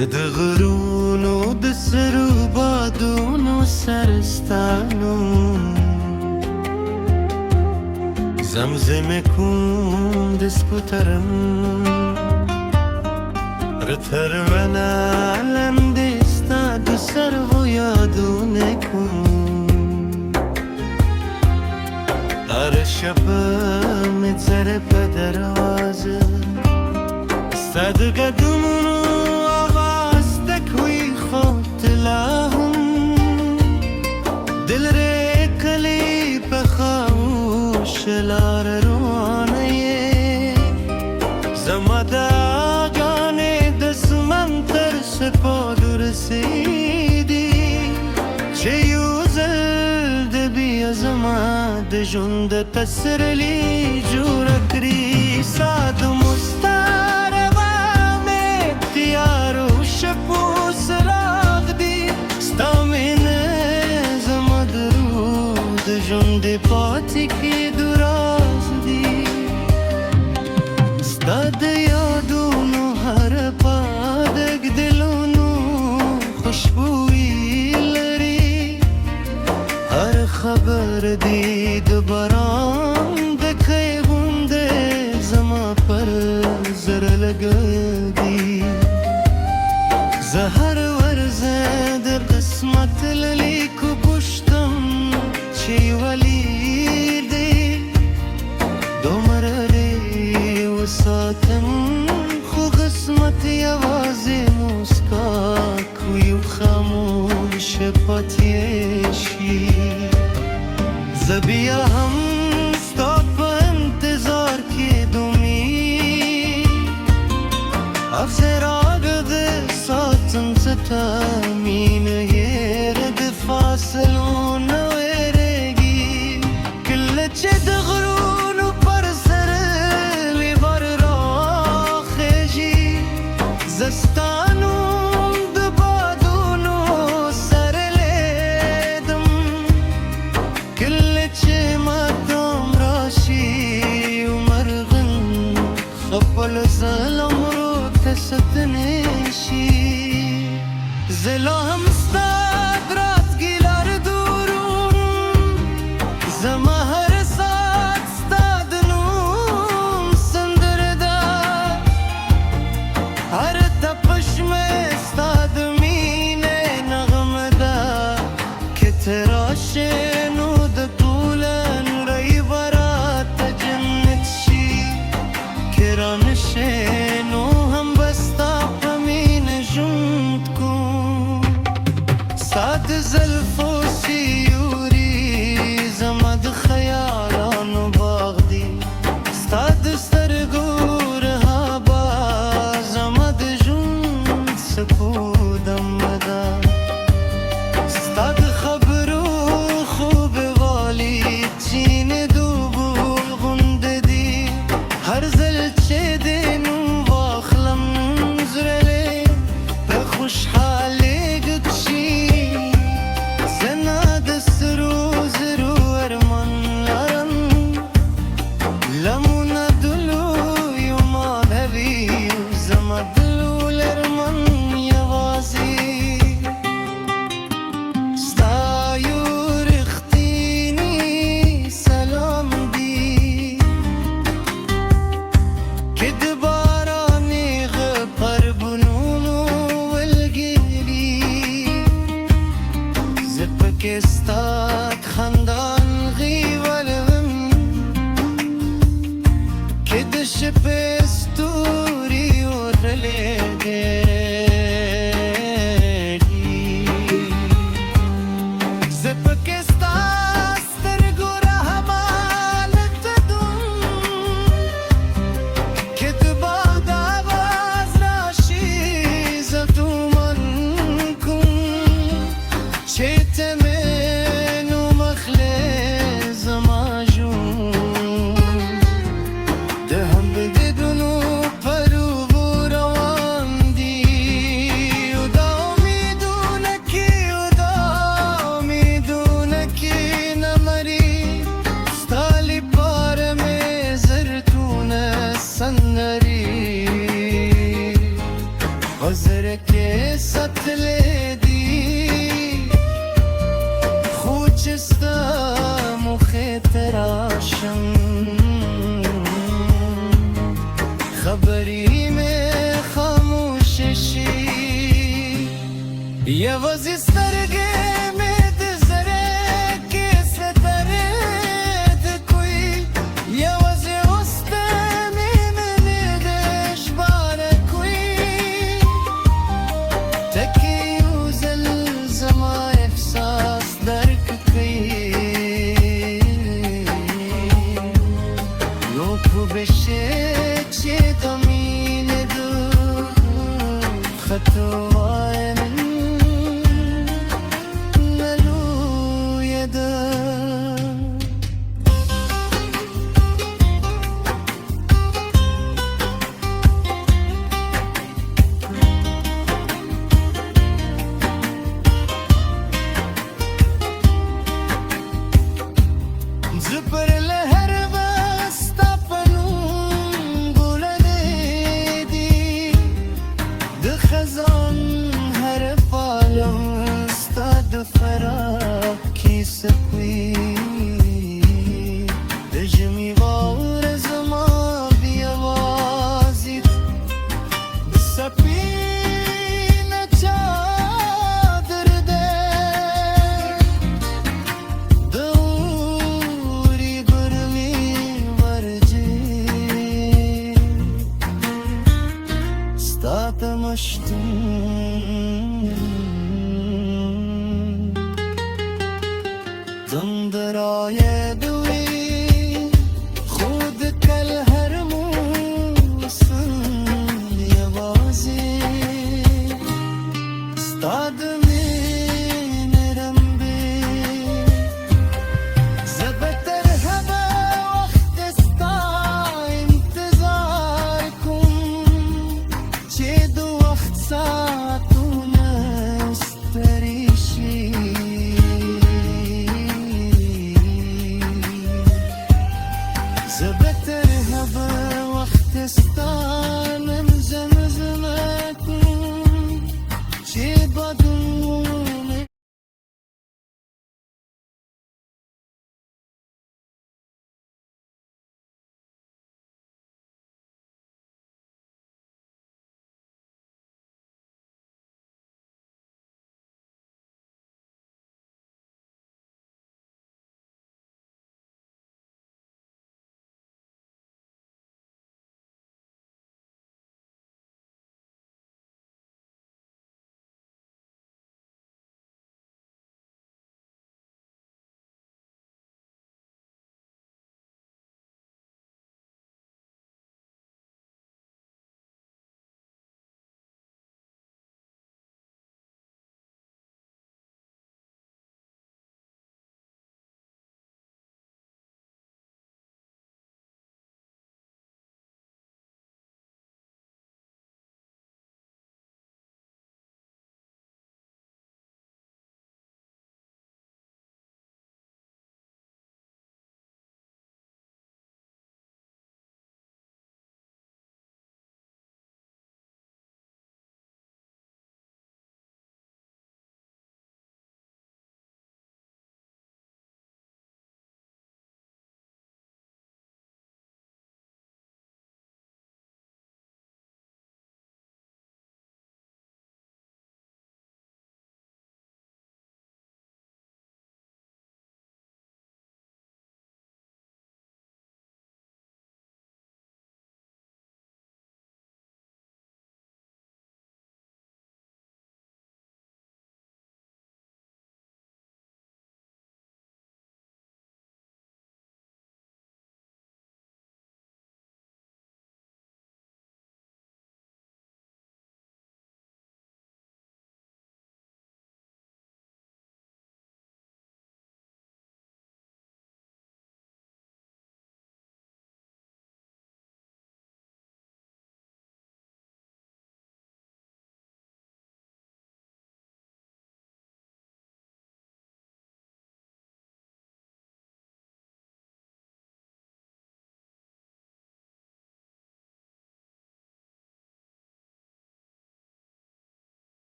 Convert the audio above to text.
د غرونو د سرو بادونو سرستانو زمزمه کوم د سپوترم رتر منا لندې ستا د سرو یادونه کوم هر شپه مې سره په دروازه ستا د قدمونو آواز تکوي خو لا هم دل ریکلی په خاموش لار روانه یې زما داګانې د سمندر څپو رسېدي چې یو ځل د بیا زما د ژوند تسرلي جوړه کړي ساده مستا ژوندې پاتې کېدو راز دي ستا د یادونو هر پادک دلونو خوشبويي لري هر خبر دی د باران د کۍ غوندې زما پر زړه لګېږي زه هر ورځ د قسمت له لیکو پوښتم چې ولې دې دومره لرې وساتم خو قسمت یوازې موسکا کوي خاموش پاتې شي زه بیا هم ستا په انتظار کېدمه افسرانه د ساتم زه تا مینه هېره د فاصلو نه چې د غرونو پر سر لمر راخېژي زه ستا نوم د بادونو سره لیدم کله چې ماښام راشي مرغن خپل ظلمرو ته ستنې شي زه لا هم ستا د راتګي لار دورم زما نو د ټول نړۍ براته جنت شي که رانشي نو هم به ستا په مینه ژوند کوم ستا د زلفو سیوري زما د خیالانو باغ دی ستا د سترګو رهابا زما د ژوند سپودم ده ستا د خبرو هر ځل چې دې نوم واخلم زړه په خوشحالېږي شي زه نه د سرو زرو ارمان لرم لمونه دلو یما بهوي زما دلو لرمن یوازې ستا یو رښتینی سلام دی که د بارانې غ پر بنونو ولګېږي زه پکې ستا خندان غیولم که د شپې ستوري ورلېږي زه پکې ستا سترګو رحمان تدم که د باد آواز راشي زه تومن کوم چې ته مې خطوة ملو يدا زبر لهر بستا پنون گل دیدی د خزان هر پالم ستا د فراق کی سپوی